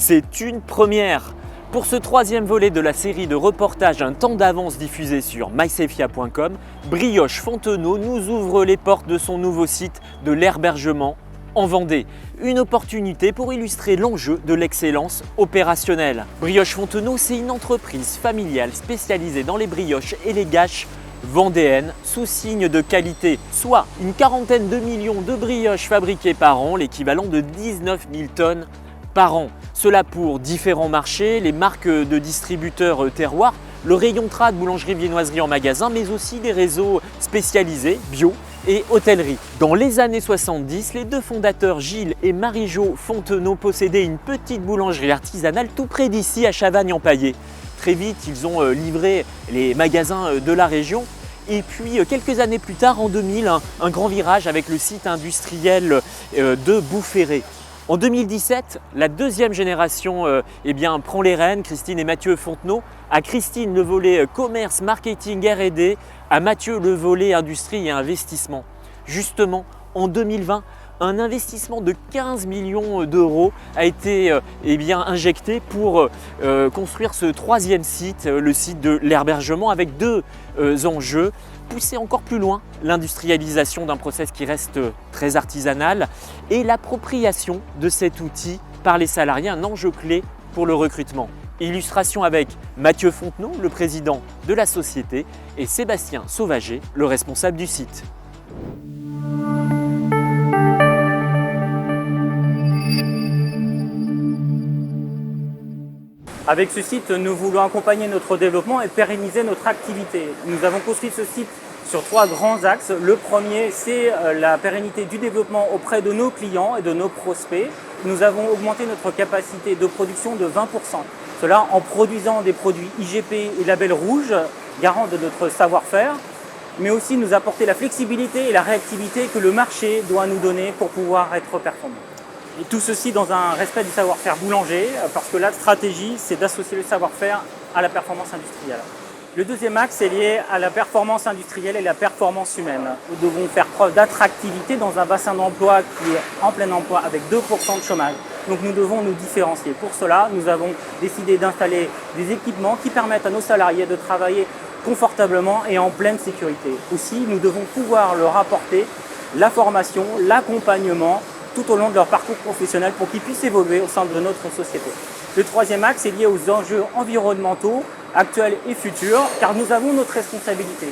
C'est une première. Pour ce troisième volet de la série de reportages Un temps d'avance diffusé sur mysafia.com, Brioche Fontenot nous ouvre les portes de son nouveau site de l'Herbergement en Vendée. Une opportunité pour illustrer l'enjeu de l'excellence opérationnelle. Brioche Fontenot, c'est une entreprise familiale spécialisée dans les brioches et les gâches vendéennes sous signe de qualité, soit une quarantaine de millions de brioches fabriquées par an, l'équivalent de 19 000 tonnes par an. Cela pour différents marchés, les marques de distributeurs terroirs, le rayon trad, boulangerie, viennoiserie en magasin, mais aussi des réseaux spécialisés, bio et hôtellerie. Dans les années 70, les deux fondateurs Gilles et Marie-Jo Fontenot possédaient une petite boulangerie artisanale tout près d'ici à Chavagne-en-Paillé. Très vite, ils ont livré les magasins de la région. Et puis quelques années plus tard, en 2000, un grand virage avec le site industriel de Boufféré. En 2017, la deuxième génération prend les rênes, Christine et Mathieu Fontenot. À Christine, le volet commerce, marketing, R&D. À Mathieu, le volet industrie et investissement. Justement, en 2020, un investissement de 15 millions d'euros a été injecté pour construire ce troisième site, le site de l'Herbergement, avec deux enjeux. Pousser encore plus loin l'industrialisation d'un process qui reste très artisanal et l'appropriation de cet outil par les salariés, un enjeu clé pour le recrutement. Illustration avec Mathieu Fontenot, le président de la société, et Sébastien Sauvager, le responsable du site. Avec ce site, nous voulons accompagner notre développement et pérenniser notre activité. Nous avons construit ce site sur trois grands axes. Le premier, c'est la pérennité du développement auprès de nos clients et de nos prospects. Nous avons augmenté notre capacité de production de 20%. Cela en produisant des produits IGP et label rouge, garant de notre savoir-faire, mais aussi nous apporter la flexibilité et la réactivité que le marché doit nous donner pour pouvoir être performant. Et tout ceci dans un respect du savoir-faire boulanger, parce que la stratégie, c'est d'associer le savoir-faire à la performance industrielle. Le deuxième axe est lié à la performance industrielle et la performance humaine. Nous devons faire preuve d'attractivité dans un bassin d'emploi qui est en plein emploi avec 2% de chômage. Donc nous devons nous différencier. Pour cela, nous avons décidé d'installer des équipements qui permettent à nos salariés de travailler confortablement et en pleine sécurité. Aussi, nous devons pouvoir leur apporter la formation, l'accompagnement, tout au long de leur parcours professionnel pour qu'ils puissent évoluer au sein de notre société. Le troisième axe est lié aux enjeux environnementaux actuels et futurs, car nous avons notre responsabilité.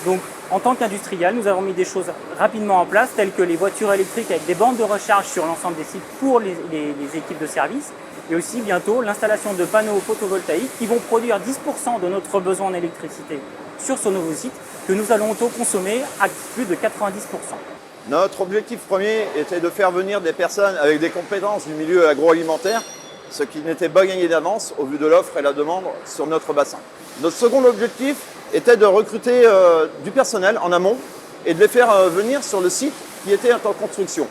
Donc, en tant qu'industriel, nous avons mis des choses rapidement en place, telles que les voitures électriques avec des bandes de recharge sur l'ensemble des sites pour les équipes de service, et aussi bientôt l'installation de panneaux photovoltaïques qui vont produire 10% de notre besoin en électricité sur ce nouveau site, que nous allons autoconsommer à plus de 90%. Notre objectif premier était de faire venir des personnes avec des compétences du milieu agroalimentaire, ce qui n'était pas gagné d'avance au vu de l'offre et la demande sur notre bassin. Notre second objectif était de recruter du personnel en amont et de les faire venir sur le site qui était en construction.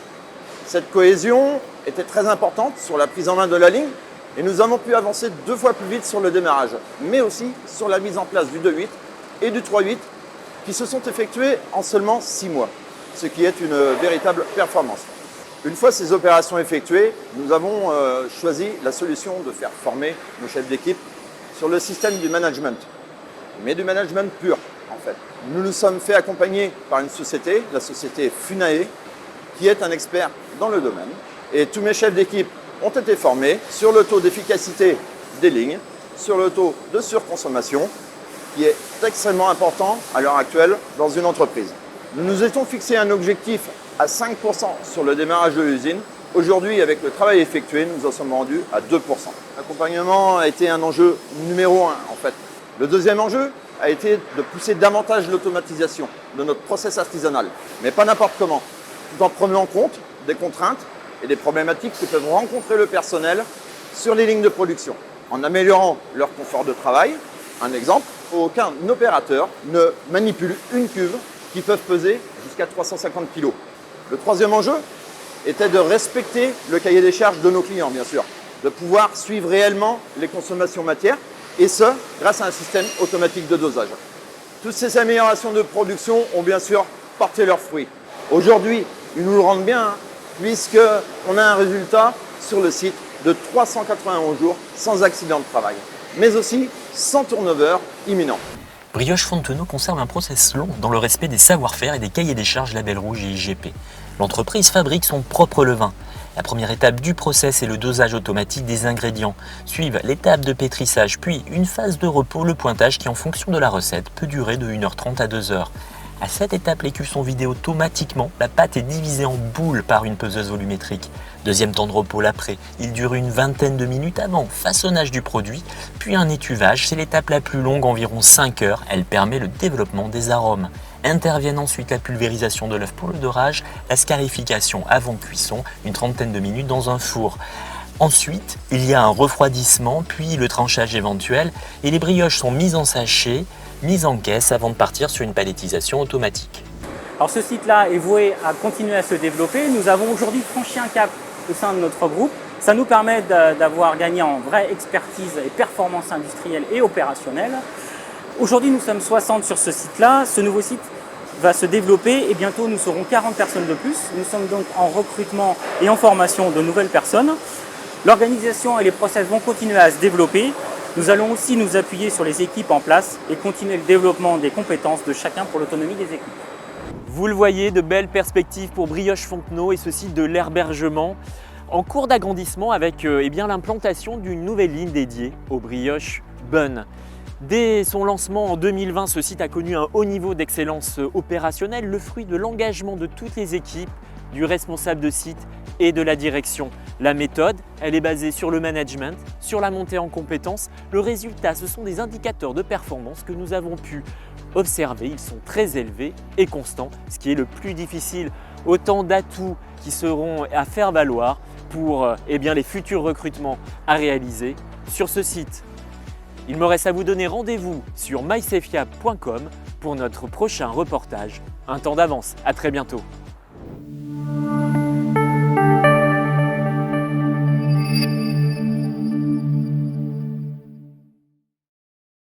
Cette cohésion était très importante sur la prise en main de la ligne et nous avons pu avancer 2 fois plus vite sur le démarrage, mais aussi sur la mise en place du 2.8 et du 3.8 qui se sont effectués en seulement 6 mois. Ce qui est une véritable performance. Une fois ces opérations effectuées, nous avons choisi la solution de faire former nos chefs d'équipe sur le système du management, mais du management pur en fait. Nous nous sommes fait accompagner par une société, la société Funae, qui est un expert dans le domaine. Et tous mes chefs d'équipe ont été formés sur le taux d'efficacité des lignes, sur le taux de surconsommation, qui est extrêmement important à l'heure actuelle dans une entreprise. Nous nous étions fixé un objectif à 5% sur le démarrage de l'usine. Aujourd'hui, avec le travail effectué, nous en sommes rendus à 2%. L'accompagnement a été un enjeu numéro 1 en fait. Le deuxième enjeu a été de pousser davantage l'automatisation de notre process artisanal, mais pas n'importe comment, tout en prenant en compte des contraintes et des problématiques que peuvent rencontrer le personnel sur les lignes de production, en améliorant leur confort de travail. Un exemple, aucun opérateur ne manipule une cuve qui peuvent peser jusqu'à 350 kg. Le troisième enjeu était de respecter le cahier des charges de nos clients, bien sûr, de pouvoir suivre réellement les consommations matières, et ce, grâce à un système automatique de dosage. Toutes ces améliorations de production ont bien sûr porté leurs fruits. Aujourd'hui, ils nous le rendent bien, puisqu'on a un résultat sur le site de 391 jours sans accident de travail, mais aussi sans turnover imminent. Brioche Fontenot conserve un process long dans le respect des savoir-faire et des cahiers des charges Label Rouge et IGP. L'entreprise fabrique son propre levain. La première étape du process est le dosage automatique des ingrédients. Suivent l'étape de pétrissage, puis une phase de repos, le pointage qui en fonction de la recette peut durer de 1h30 à 2h. À cette étape, les cuves sont vidées automatiquement, la pâte est divisée en boules par une peseuse volumétrique. Deuxième temps de repos, l'après. Il dure une vingtaine de minutes avant façonnage du produit, puis un étuvage. C'est l'étape la plus longue, environ 5 heures. Elle permet le développement des arômes. Interviennent ensuite la pulvérisation de l'œuf pour le dorage, la scarification avant cuisson, une trentaine de minutes dans un four. Ensuite, il y a un refroidissement, puis le tranchage éventuel, et les brioches sont mises en sachet, mises en caisse avant de partir sur une palettisation automatique. Alors ce site-là est voué à continuer à se développer. Nous avons aujourd'hui franchi un cap au sein de notre groupe. Ça nous permet d'avoir gagné en vraie expertise et performance industrielle et opérationnelle. Aujourd'hui, nous sommes 60 sur ce site-là. Ce nouveau site va se développer et bientôt nous serons 40 personnes de plus. Nous sommes donc en recrutement et en formation de nouvelles personnes. L'organisation et les process vont continuer à se développer. Nous allons aussi nous appuyer sur les équipes en place et continuer le développement des compétences de chacun pour l'autonomie des équipes. Vous le voyez, de belles perspectives pour Brioche Fontenot et ce site de l'Herbergement en cours d'agrandissement avec l'implantation d'une nouvelle ligne dédiée aux brioches Bun. Dès son lancement en 2020, ce site a connu un haut niveau d'excellence opérationnelle, le fruit de l'engagement de toutes les équipes, du responsable de site et de la direction. La méthode, elle est basée sur le management, sur la montée en compétences. Le résultat, ce sont des indicateurs de performance que nous avons pu observer. Ils sont très élevés et constants, ce qui est le plus difficile. Autant d'atouts qui seront à faire valoir pour les futurs recrutements à réaliser sur ce site. Il me reste à vous donner rendez-vous sur mysafia.com pour notre prochain reportage. Un temps d'avance, à très bientôt.